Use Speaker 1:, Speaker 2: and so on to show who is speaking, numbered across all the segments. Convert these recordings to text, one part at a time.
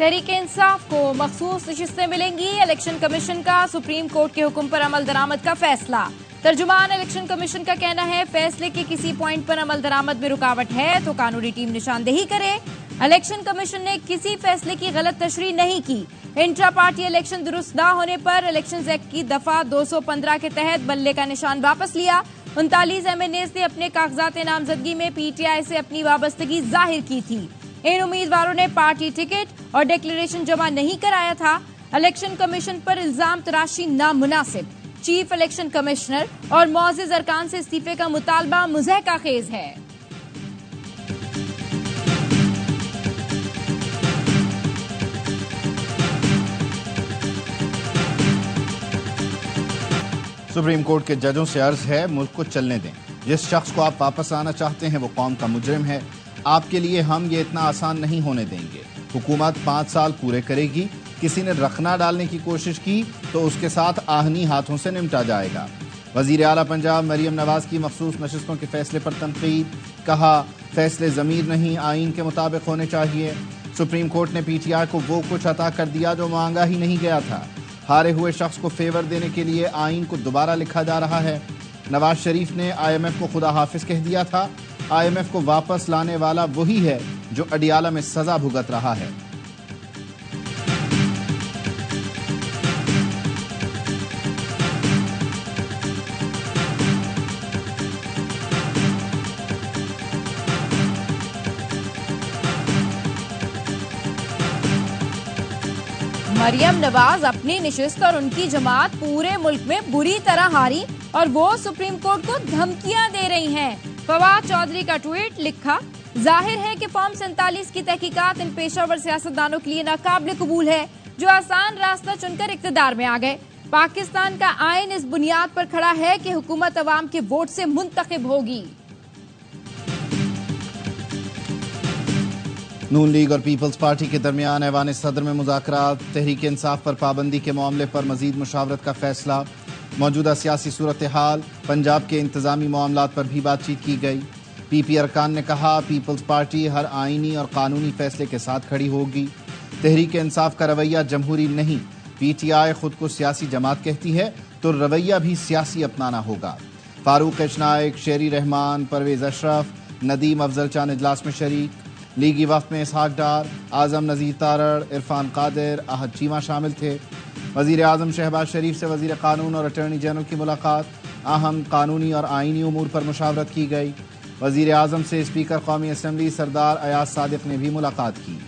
Speaker 1: तहरीक इंसाफ को मखसूस नशिस्तें मिलेंगी। इलेक्शन कमीशन का सुप्रीम कोर्ट के हुक्म पर अमल दरामद का फैसला। तर्जुमान इलेक्शन कमीशन का कहना है फैसले के किसी पॉइंट पर अमल दरामद में रुकावट है तो कानूनी टीम निशानदेही करे। इलेक्शन कमीशन ने किसी फैसले की गलत तशरीह नहीं की। इंट्रा पार्टी इलेक्शन दुरुस्त न होने पर इलेक्शन एक्ट की दफा 215 के तहत बल्ले का निशान वापस लिया। 39 MNAs ने अपने कागजात नामजदगी में PTI से अपनी वाबस्तगी जाहिर की थी। इन उम्मीदवारों ने पार्टी टिकट और डिक्लेरेशन जमा नहीं कराया था। इलेक्शन कमीशन पर इल्जाम तराशी नामुनासिब। चीफ इलेक्शन कमिश्नर और मुअज़्ज़िज़ अरकान से इस्तीफे का मुतालबा मुज़हका खेज है।
Speaker 2: सुप्रीम कोर्ट के जजों से अर्ज है मुल्क को चलने दें। जिस शख्स को आप वापस आना चाहते हैं वो कौम का मुजरिम है। आपके लिए हम ये इतना आसान नहीं होने देंगे। हुकूमत 5 साल पूरे करेगी। किसी ने रखना डालने की कोशिश की तो उसके साथ आहनी हाथों से निपटा जाएगा। वजीर आला पंजाब मरियम नवाज की मखसूस नशिस्तों के फैसले पर तनकीद। कहा फैसले ज़मीर नहीं आइन के मुताबिक होने चाहिए। सुप्रीम कोर्ट ने PTI को वो कुछ अता कर दिया जो मांगा ही नहीं गया था। हारे हुए शख्स को फेवर देने के लिए आइन को दोबारा लिखा जा रहा है। नवाज शरीफ ने IMF को खुदा हाफिज कह दिया था। IMF को वापस लाने वाला वही है जो अडियाला में सजा भुगत रहा है।
Speaker 1: मरियम नवाज अपनी निशिस्त और उनकी जमात पूरे मुल्क में बुरी तरह हारी और वो सुप्रीम कोर्ट को धमकियां दे रही हैं। फवाद चौधरी का ट्वीट लिखा, जाहिर है कि फॉर्म 47 की तहकीकात इन पेशावर सियासतदानों के लिए नाकाबिल कबूल है जो आसान रास्ता चुनकर इक्तदार में आ गए। पाकिस्तान का आइन इस बुनियाद पर खड़ा है कि हुकूमत अवाम के वोट से मुंतखब होगी।
Speaker 2: नून लीग और पीपल्स पार्टी के दरमियान ऐवान सदर में मुज़ाकरात। तहरीक इंसाफ पर पाबंदी के मामले पर मजीद मुशावरत का फैसला। मौजूदा सियासी सूरत हाल, पंजाब के इंतजामी मामलात पर भी बातचीत की गई। PP अरकान ने कहा पीपल्स पार्टी हर आइनी और कानूनी फैसले के साथ खड़ी होगी। तहरीक इंसाफ का रवैया जमहूरी नहीं। PTI खुद को सियासी जमात कहती है तो रवैया भी सियासी अपनाना होगा। फारूक इशनाइक, शेरी रहमान, परवेज अशरफ, नदीम अफजल चांद इजलास में शरीक। लीगी वफ्द में इसहाक डार, आजम नज़ीर तारड़, इरफान कादिर, अहद चीमा शामिल थे। वज़ीर आज़म शहबाज शरीफ से वज़ीर कानून और अटॉर्नी जनरल की मुलाकात। अहम कानूनी और आइनी उमूर पर मुशावरत की गई। वज़ीर आज़म से स्पीकर कौमी असम्बली सरदार अयाज सादिक ने भी मुलाकात की।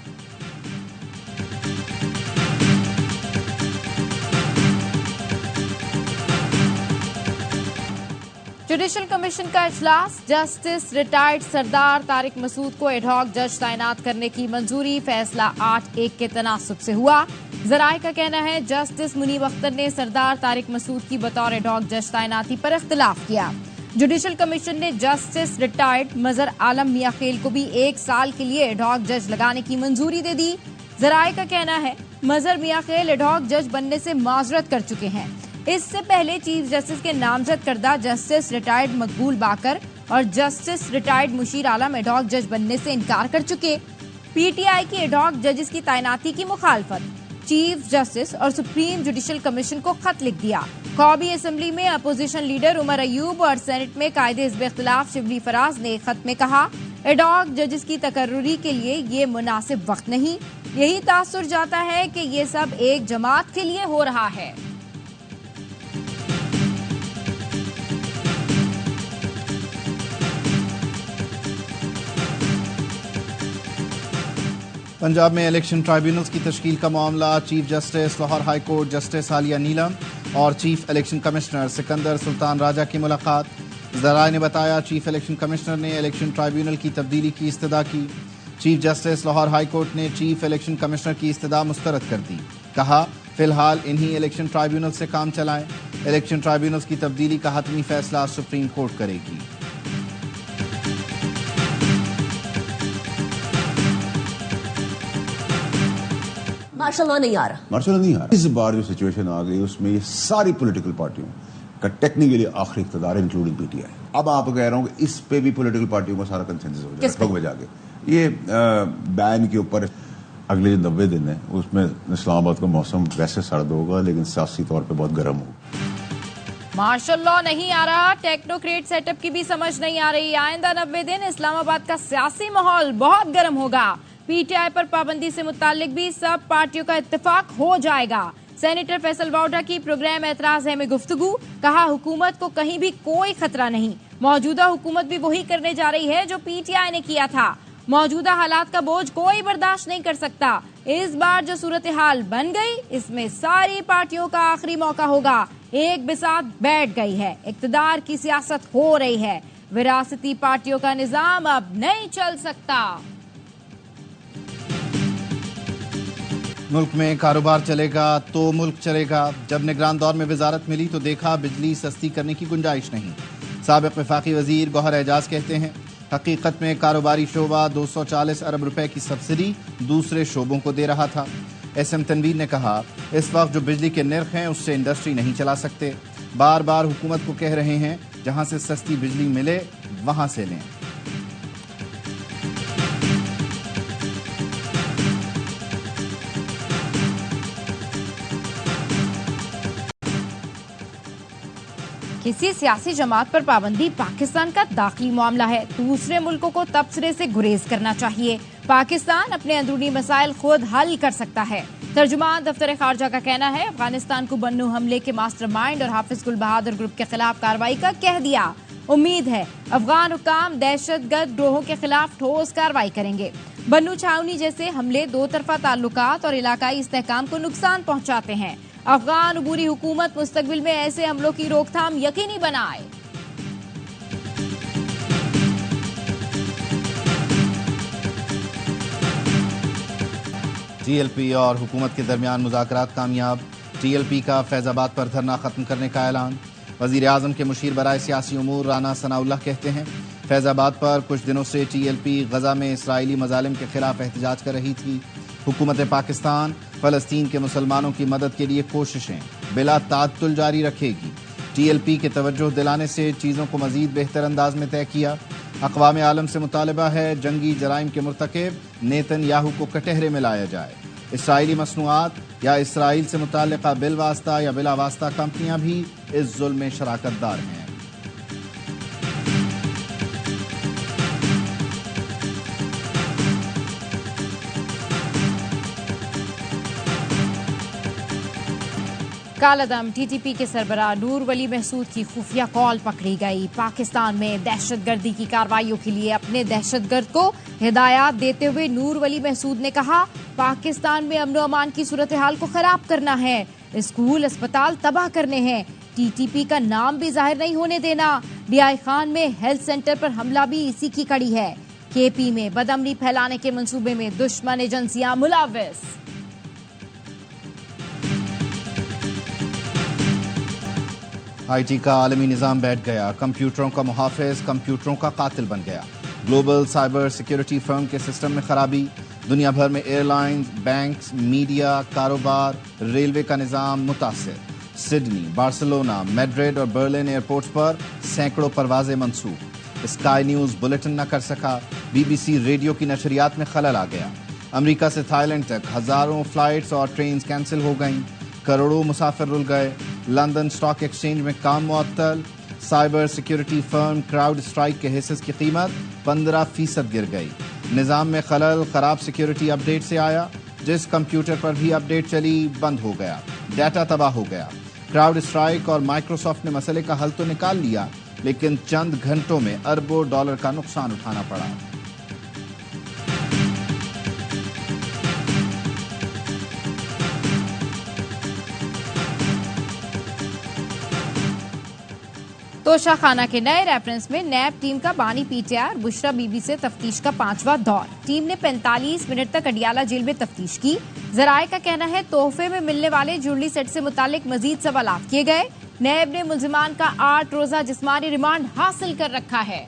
Speaker 1: जुडिशल कमीशन का इजलास। जस्टिस रिटायर्ड सरदार तारिक मसूद को एडहॉक जज तैनात करने की मंजूरी। फैसला 8-1 के तनासुब से हुआ। जराए का कहना है जस्टिस मुनीब अख्तर ने सरदार तारिक मसूद की बतौर एडहॉक जज तैनाती पर इख्तिलाफ किया। जुडिशल कमीशन ने जस्टिस रिटायर्ड मजर आलम मियां खेल को भी 1 साल के लिए एडहॉक जज लगाने की मंजूरी दे दी। जराए का कहना है मजर मियां खेल एडहॉक जज बनने से माजरत कर चुके हैं। इससे पहले चीफ जस्टिस के नामजद करदा जस्टिस रिटायर्ड मकबूल बाकर और जस्टिस रिटायर्ड मुशीर आलम एडहॉक जज बनने से इनकार कर चुके। PTI की एडहॉक जजेस की तैनाती की मुखालफत। चीफ जस्टिस और सुप्रीम जुडिशल कमीशन को खत लिख दिया। कौमी असम्बली में अपोजिशन लीडर उमर अयूब और सेनेट में कायदे हिज़्ब इख्तिलाफ शिबली फराज ने खत में कहा एडहॉक जजेस की तकर्रुरी के लिए ये मुनासिब वक्त नहीं। यही तासुर जाता है कि ये सब एक जमात के लिए हो रहा है।
Speaker 2: पंजाब में इलेक्शन ट्राइब्यूनल्स की तश्कील का मामला। Chief justice Lahore high court justice Aliya Neelam और chief election commissioner Sikandar Sultan Raja की मुलाकात। ज़राए ने बताया चीफ इलेक्शन कमिश्नर ने इलेक्शन ट्राइब्यूनल की तब्दीली की इस्तदा की। Chief justice Lahore high court ने चीफ इलेक्शन कमिश्नर की इस्तदा मुस्तरद कर दी। कहा फिलहाल इन्हीं इलेक्शन ट्राइब्यूनल से काम चलाएं। इलेक्शन ट्राइब्यूनल्स की तब्दीली का हतमी फैसला सुप्रीम कोर्ट करेगी।
Speaker 3: मार्शल नहीं आ रहा।
Speaker 4: इस बार जो सिचुएशन आ गई उसमें ये सारी पॉलिटिकल पार्टियों का टेक्निकली आखिरी इख्तियार इंक्लूडिंग PTI। अब आप कह रहा हूँ कि इस पे भी पॉलिटिकल पार्टियों का सारा कंसेंसस हो जाएगा जाके ये बैन के ऊपर। अगले जो 90 दिन है उसमें इस्लामाबाद का मौसम वैसे सर्द होगा लेकिन सियासी तौर पे बहुत गर्म होगा।
Speaker 1: मार्शल लॉ नहीं आ रहा, टेक्नोक्रेट सेटअप की भी समझ नहीं आ रही। आइंदा 90 दिन इस्लामाबाद का सियासी माहौल बहुत गर्म होगा। पीटीआई पर पाबंदी से मुतालिक भी सब पार्टियों का इत्तेफाक हो जाएगा। सेनेटर फैसल बाउडा की प्रोग्राम एतराज है में गुफ्तगू, कहा हुकूमत को कहीं भी कोई खतरा नहीं, मौजूदा हुकूमत भी वही करने जा रही है जो पीटीआई ने किया था। मौजूदा हालात का बोझ कोई बर्दाश्त नहीं कर सकता। इस बार जो सूरत हाल बन गई इसमें सारी पार्टियों का आखिरी मौका होगा। एक बिसात बैठ गई है, इक्तदार की सियासत हो रही है, विरासती पार्टियों का निजाम अब नहीं चल सकता।
Speaker 2: मुल्क में कारोबार चलेगा तो मुल्क चलेगा। जब निगरान दौर में वजारत मिली तो देखा बिजली सस्ती करने की गुंजाइश नहीं। साबिक वफाकी वजीर गौहर एजाज कहते हैं हकीकत में कारोबारी शोबा 240 अरब रुपए की सब्सिडी दूसरे शोबों को दे रहा था। SM तनवीर ने कहा इस वक्त जो बिजली के निर्ख हैं उससे इंडस्ट्री नहीं चला सकते। बार बार हुकूमत को कह रहे हैं जहां से सस्ती बिजली मिले वहां से लें।
Speaker 1: किसी सियासी जमात पर पाबंदी पाकिस्तान का दाखिली मामला है। दूसरे मुल्कों को तबसरे से गुरेज करना चाहिए। पाकिस्तान अपने अंदरूनी मसाइल खुद हल कर सकता है। तर्जुमान दफ्तर खारजा का कहना है अफगानिस्तान को बन्नू हमले के मास्टरमाइंड और हाफिज गुल बहादुर ग्रुप के खिलाफ कार्रवाई का कह दिया। उम्मीद है अफगान हुक्काम दहशतगर्द ग्रोहों के खिलाफ ठोस कार्रवाई करेंगे। बन्नू छावनी जैसे हमले दो तरफा ताल्लुकात और इलाकाई इस्तेहकाम को नुकसान पहुंचाते हैं। अफगान अबूरी हुकूमत मुस्तकबिल में ऐसे हमलों की रोकथाम यकीनी बनाए।
Speaker 2: TLP और हुकूमत के दरमियान मुज़ाकरात कामयाब। TLP का फैजाबाद पर धरना खत्म करने का ऐलान। वजीर आजम के मुशीर बराए सियासी उमूर राना सनाउल्लाह कहते हैं फैजाबाद पर कुछ दिनों से TLP गजा में इसराइली मजालिम के खिलाफ एहतजाज कर रही थी। हुकूमत पाकिस्तान फ़लस्तीन के मुसलमानों की मदद के लिए कोशिशें बिला ताअत्तुल जारी रखेगी। TLP के तवज्जो दिलाने से चीज़ों को मज़ीद बेहतर अंदाज में तय किया। अक़वाम आलम से मुतालबा है जंगी जराइम के मुर्तकिब नेतन्याहू को कटहरे में लाया जाए। इसराइली मसनूआत या इसराइल से मुताल्लिक़ा बिल वास्ता या बिला वास्ता कंपनियां भी इस जुल्म में शराकतदार हैं।
Speaker 1: कालादम TTP के सरबराह नूर वली महसूद की खुफिया कॉल पकड़ी गई। पाकिस्तान में दहशतगर्दी की कार्रवाइयों के लिए अपने दहशतगर्द को हिदायत देते हुए नूर वली महसूद ने कहा पाकिस्तान में अमन अमान की सूरत हाल को खराब करना है, स्कूल अस्पताल तबाह करने हैं, TTP का नाम भी जाहिर नहीं होने देना। DI खान में हेल्थ सेंटर पर हमला भी इसी की कड़ी है। KP में बदअमनी फैलाने के मंसूबे में दुश्मन एजेंसियां मुलव्वस।
Speaker 2: IT का आलमी निज़ाम बैठ गया। कंप्यूटरों का मुहाफिज कंप्यूटरों का कातिल बन गया। ग्लोबल साइबर सिक्योरिटी फर्म के सिस्टम में खराबी। दुनिया भर में एयरलाइंस, बैंक्स, मीडिया, कारोबार, रेलवे का निज़ाम मुतासिर। सिडनी, बार्सिलोना, मैड्रिड और बर्लिन एयरपोर्ट्स पर सैकड़ों परवाजें मंसूब। स्काई न्यूज़ बुलेटिन न कर सका। BBC रेडियो की नशरियात में खलल आ गया। अमेरिका से थाईलैंड तक हज़ारों फ्लाइट्स और ट्रेन कैंसिल हो गईं। करोड़ों मुसाफिर रुल गए। लंदन स्टॉक एक्सचेंज में काम मुअत्तल। Cyber security firm crowd strike के हिस्से की कीमत 15% गिर गई। निज़ाम में खलल खराब सिक्योरिटी अपडेट से आया। जिस कंप्यूटर पर भी अपडेट चली बंद हो गया, डाटा तबाह हो गया। क्राउड स्ट्राइक और माइक्रोसॉफ्ट ने मसले का हल तो निकाल लिया लेकिन चंद घंटों में अरबों डॉलर का नुकसान उठाना पड़ा।
Speaker 1: तोशा खाना के नए रेफरेंस में नैब टीम का बानी PTI और बुशरा बीबी से तफ्तीश का 5वां दौर। टीम ने 45 मिनट तक अडियाला जेल में तफ्तीश की। जराये का कहना है तोहफे में मिलने वाले ज्वेलरी सेट से मुतालिक मजीद सवालात किए गए। नैब ने मुल्जिमान का 8 रोजा जिस्मानी रिमांड हासिल कर रखा है।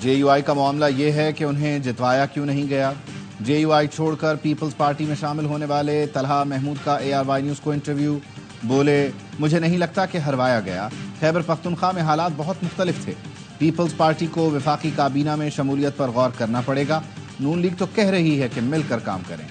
Speaker 2: JUI का मामला ये है कि उन्हें जितवाया क्यों नहीं गया। JUI छोड़कर पीपल्स पार्टी में शामिल होने वाले तलहा महमूद का ARY न्यूज़ को इंटरव्यू। बोले मुझे नहीं लगता कि हरवाया गया। खैबर पख्तूनख्वा में हालात बहुत मुख्तलिफ थे। पीपल्स पार्टी को वफाकी काबीना में शमूलियत पर गौर करना पड़ेगा। नून लीग तो कह रही है कि मिलकर काम करें।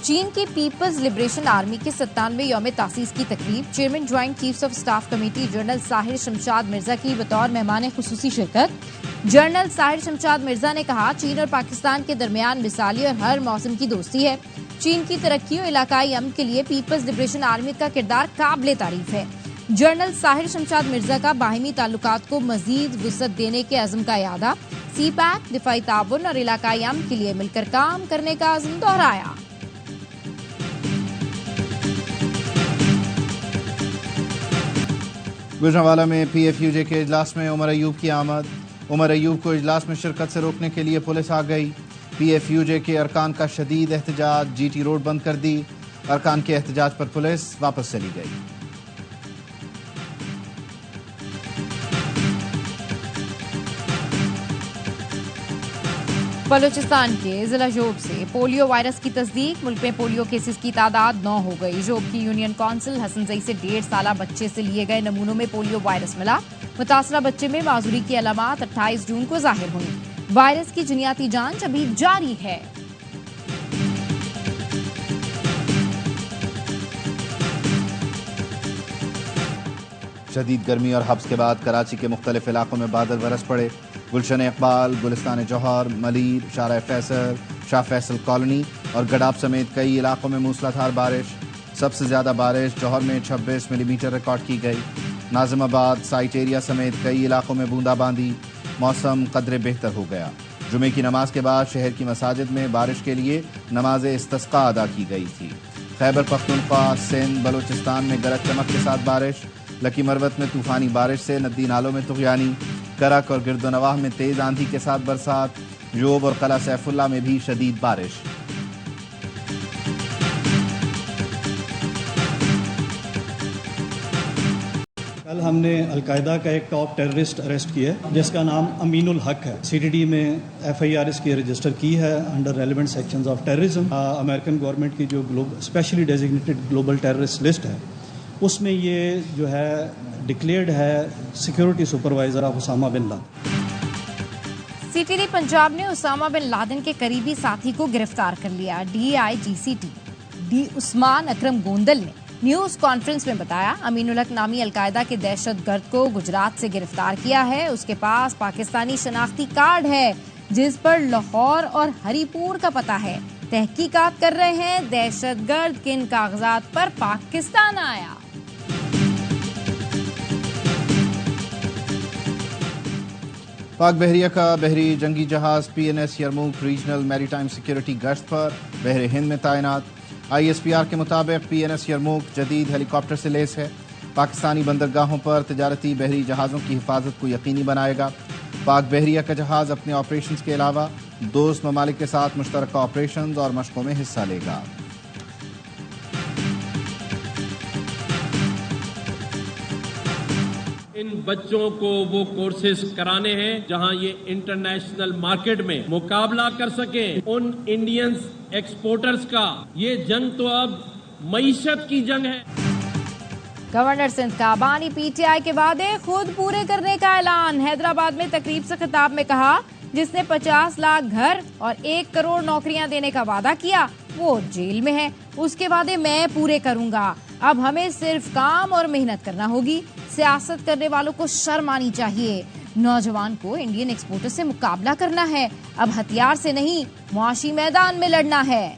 Speaker 1: चीन की पीपल्स लिबरेशन आर्मी के 97वें यौम तासीस की तकरीब, chairman joint chiefs of staff committee general Sahir Shamshad Mirza की बतौर मेहमान खुसूसी शिरकत। जनरल साहिर शमशाद मिर्जा ने कहा, चीन और पाकिस्तान के दरमियान मिसाली और हर मौसम की दोस्ती है। चीन की तरक्की और इलाकाई अमन के लिए पीपल्स लिबरेशन आर्मी का किरदार काबिले तारीफ है। जनरल साहिर शमशाद मिर्जा का बाहिमी ताल्लुकात को मजीद वुसअत देने के अज़्म का यादा, सी पैक, दिफाई ताउन और इलाकाई अमन के लिए मिलकर काम करने का अज़्म दोहराया।
Speaker 2: गुजरांवाला में PFUJ के इजलास में उमर अयूब की आमद। उमर अयूब को इजलास में शिरकत से रोकने के लिए पुलिस आ गई। PFUJ के अरकान का शदीद एहतजाज, GT रोड बंद कर दी। अरकान के एहतजाज पर पुलिस वापस चली गई।
Speaker 1: बलूचिस्तान के जिला जोब से पोलियो वायरस की तस्दीक, मुल्क में पोलियो केसेस की तादाद 9 हो गई। जोब की यूनियन काउंसिल हसनजई से 1.5 साल बच्चे से लिए गए नमूनों में पोलियो वायरस मिला। मुतासरा बच्चे में माजूरी की अलामात 28 जून को जाहिर हुई। वायरस की जनियाती जांच अभी जारी है।
Speaker 2: शदीद गर्मी और हब्स के बाद कराची के मुख्तलिफ इलाकों में बादल बरस पड़े। गुलशन इकबाल, गुलिस्तान जौहर, मलीर, शारा फैसल, शाह फैसल कॉलोनी और गडाब समेत कई इलाकों में मूसलाधार बारिश। सबसे ज़्यादा बारिश जौहर में 26 मिलीमीटर रिकॉर्ड की गई। नाजिमाबाद, साइट एरिया समेत कई इलाकों में बूंदाबांदी। मौसम कदरे बेहतर हो गया। जुमे की नमाज के बाद शहर की मसाजिद में बारिश के लिए नमाज इस्तिस्का अदा की गई थी। खैबर पख्तूनख्वा, सिंध, बलूचिस्तान में गरज चमक के साथ बारिश। लकी मरवत में तूफानी बारिश से नदी नालों में तुग़यानी। करक और गिरदोनवाह में तेज आंधी के साथ बरसात। जोब और कला सैफुल्ला में भी शदीद बारिश।
Speaker 5: कल हमने अलकायदा का एक टॉप टेररिस्ट अरेस्ट किया है जिसका नाम अमीनुल हक है। CTD में FIR इसकी रजिस्टर की है under relevant sections of terrorism. American government की जो specially designated global terrorist list है उसमें ये जो है डिक्लेयर्ड है security supervisor of Osama bin Laden.
Speaker 1: CTD Punjab ने उसामा बिन लादेन के करीबी साथी को गिरफ्तार कर लिया। DIGCT डी उस्मान अकरम गोंदल ने न्यूज कॉन्फ्रेंस में बताया, अमीनुल हक नामी अलकायदा के दहशतगर्द को गुजरात से गिरफ्तार किया है। उसके पास पाकिस्तानी शनाख्ती कार्ड है जिस पर लाहौर और हरीपुर का पता है। तहकीकात कर रहे हैं दहशतगर्द किन कागजात पर पाकिस्तान आया।
Speaker 2: पाक बहरिया का बहरी जंगी जहाज PNS यरमूक रीजनल मैरीटाइम सिक्योरिटी गश्त पर बहरे हिंद में तैनात। ISPR के मुताबिक PNS यरमूक जदीद हेलीकॉप्टर से लैस है। पाकिस्तानी बंदरगाहों पर तजारती बहरी जहाज़ों की हिफाजत को यकीनी बनाएगा। पाक बहरिया का जहाज अपने ऑपरेशंस के अलावा दोस्त ममालिक के साथ मुश्तरका ऑपरेशंस और मशकों में हिस्सा लेगा।
Speaker 6: इन बच्चों को वो कोर्सेज कराने हैं जहां ये इंटरनेशनल मार्केट में मुकाबला कर सके उन इंडियन एक्सपोर्टर्स का। ये जंग तो अब मईशत की जंग है।
Speaker 1: गवर्नर सिंध का बानी PTI के वादे खुद पूरे करने का ऐलान। हैदराबाद में तकरीब से खिताब में कहा, जिसने 50 लाख घर और 1 करोड़ नौकरियां देने का वादा किया वो जेल में है। उसके वादे मैं पूरे करूंगा। अब हमें सिर्फ काम और मेहनत करना होगी। सियासत करने वालों को शर्म आनी चाहिए। नौजवान को इंडियन एक्सपोर्टर से मुकाबला करना है। अब हथियार से नहीं, मुआशी मैदान में लड़ना है।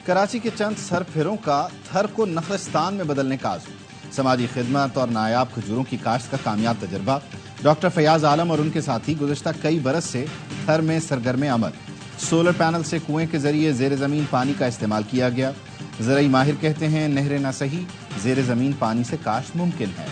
Speaker 2: कराची के चंद सरफिरों का थर को नखलिस्तान में बदलने का आज़म। समाजी खिदमत और नायाब खजूरों की काश्त का कामयाब तजर्बा। डॉक्टर फयाज आलम और उनके साथी गुज़श्ता कई बरस से थर में सरगर्म अमल। सोलर पैनल से कुएं के जरिए ज़ेर ज़मीन पानी का इस्तेमाल किया गया। ज़राई माहिर कहते हैं नहरें न सही, ज़ेर ज़मीन पानी से काश्त मुमकिन है।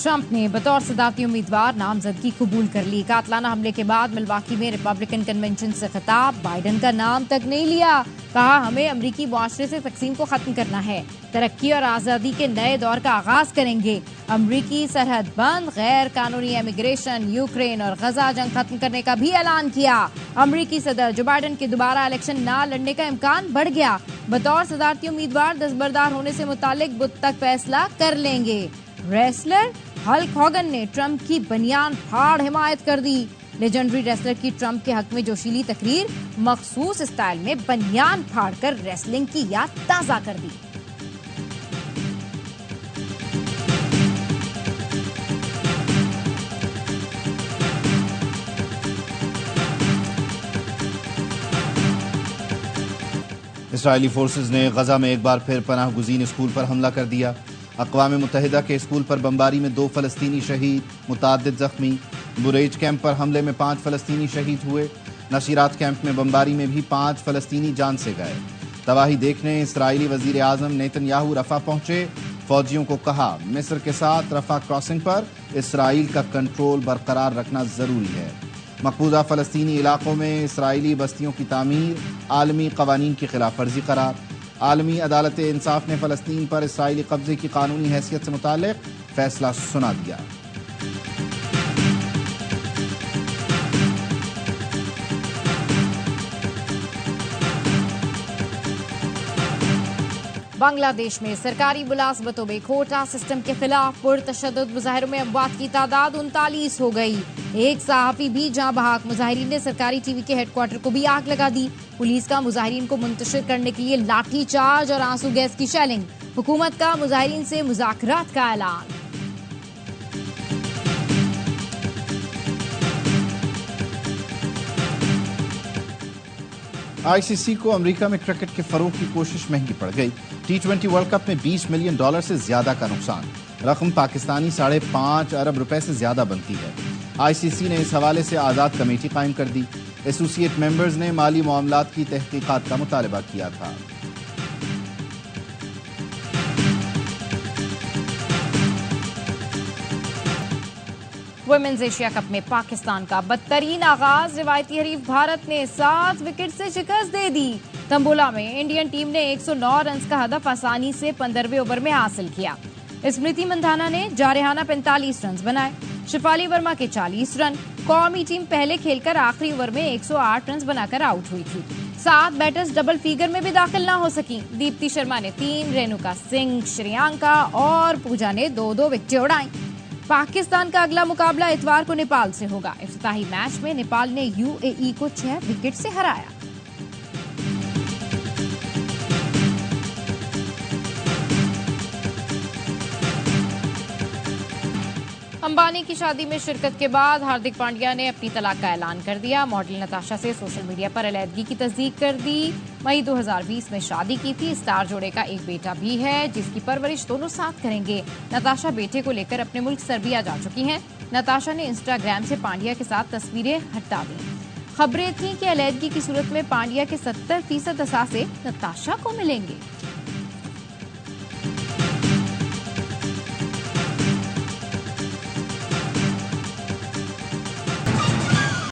Speaker 1: ट्रंप ने बतौर सदारती उम्मीदवार नामजदगी कबूल कर ली। कातलाना हमले के बाद मिल्वाकी में रिपब्लिकन कन्वेंशन से खिताब, बाइडन का नाम तक नहीं लिया। कहा, हमें अमरीकी मुआशरे से तकसीम को खत्म करना है, तरक्की और आज़ादी के नए दौर का आगाज करेंगे। अमरीकी सरहद बंद, गैर कानूनी इमिग्रेशन, यूक्रेन और गजा जंग खत्म करने का भी ऐलान किया। अमरीकी सदर जो बाइडन के दोबारा इलेक्शन न लड़ने का इम्कान बढ़ गया। बतौर सदारती उम्मीदवार दस्तबरदार होने से मुतालिक बुध तक फैसला कर लेंगे। रेसलर हल्क हॉगन ने ट्रंप की बनियान फाड़ हिमायत कर दी। लेजेंडरी रेसलर की ट्रंप के हक में जोशीली तकरीर, मखसूस स्टाइल में बनियान फाड़कर रेसलिंग की याद ताजा कर दी।
Speaker 2: इसराइली फोर्सेज ने गजा में एक बार फिर पनाह गुज़ीन स्कूल पर हमला कर दिया। अक़वाम मुत्तहिदा के स्कूल पर बमबारी में 2 फ़लस्तीनी शहीद, मुताद्दिद ज़ख्मी। बुरेज कैंप पर हमले में 5 फ़लस्तीनी शहीद हुए। नशीरात कैंप में बमबारी में भी 5 फ़लस्तीनी जान से गए। तबाही देखने इसराइली वज़ीर आज़म नेतन्याहू रफ़ा पहुंचे। फौजियों को कहा, मिस्र के साथ रफ़ा क्रॉसिंग पर इसराइल का कंट्रोल बरकरार रखना ज़रूरी है। मकबूजा फ़लस्तीनी इलाकों में इसराइली बस्तियों की तामीर आलमी क़वानीन की खिलाफ वर्जी करार। आलमी अदालत इंसाफ ने फ़लस्तीन पर इसराइली कब्जे की कानूनी हैसियत से मुताल्लिक़ फैसला सुना दिया।
Speaker 1: बांग्लादेश में सरकारी मुलाजमतों में कोटा सिस्टम के खिलाफ पुरतशद्दुद मुजाहिरों में अमवात की तादाद 39 हो गई। एक सहाफ़ी भी जहां बहाक। मुजाहिरीन ने सरकारी टीवी के हेडक्वार्टर को भी आग लगा दी। पुलिस का मुजाहिरीन को मुंतशिर करने के लिए लाठी चार्ज और आंसू गैस की शेलिंग। हुकूमत का मुजाहिरीन से मुज़ाकरात का ऐलान।
Speaker 2: आईसीसी को अमेरिका में क्रिकेट के फरोग की कोशिश महंगी पड़ गई। T20 वर्ल्ड कप में $20 मिलियन से ज्यादा का नुकसान। रकम पाकिस्तानी $5.5 अरब रुपए से ज्यादा बनती है। आईसीसी ने इस हवाले से आज़ाद कमेटी कायम कर दी। एसोसिएट मेंबर्स ने माली मामलात की तहकीकात का मुतालबा किया था।
Speaker 1: वुमेन्स एशिया कप में पाकिस्तान का बदतरीन आगाज। रिवायती हरीफ भारत ने 7 विकेट से शिकस्त दे दी। तंबोला में इंडियन टीम ने 109 रन का हदफ आसानी से 15वें ओवर में हासिल किया। स्मृति मंधाना ने जारहाना 45 रन बनाए। शिफाली वर्मा के 40 रन। कौमी टीम पहले खेलकर आखिरी ओवर में 108 रन बनाकर आउट हुई थी। 7 बैटर्स डबल फिगर में भी दाखिल न हो सकी। दीप्ति शर्मा ने 3, रेणुका सिंह, श्रेयांका और पूजा ने 2-2 विकेटें उड़ाई। पाकिस्तान का अगला मुकाबला इतवार को नेपाल से होगा। इफ्तिताही मैच में नेपाल ने यूएई को 6 विकेट से हराया। अंबानी की शादी में शिरकत के बाद हार्दिक पांड्या ने अपनी तलाक का ऐलान कर दिया। मॉडल नताशा से सोशल मीडिया पर अलैदगी की तस्दीक कर दी। मई 2020 में शादी की थी। स्टार जोड़े का एक बेटा भी है जिसकी परवरिश दोनों साथ करेंगे। नताशा बेटे को लेकर अपने मुल्क सर्बिया जा चुकी हैं। नताशा ने इंस्टाग्राम से पांड्या के साथ तस्वीरें हटा दी। खबरें थीं कि अलैदगी की सूरत में पांड्या के 70% असासे नताशा को मिलेंगे।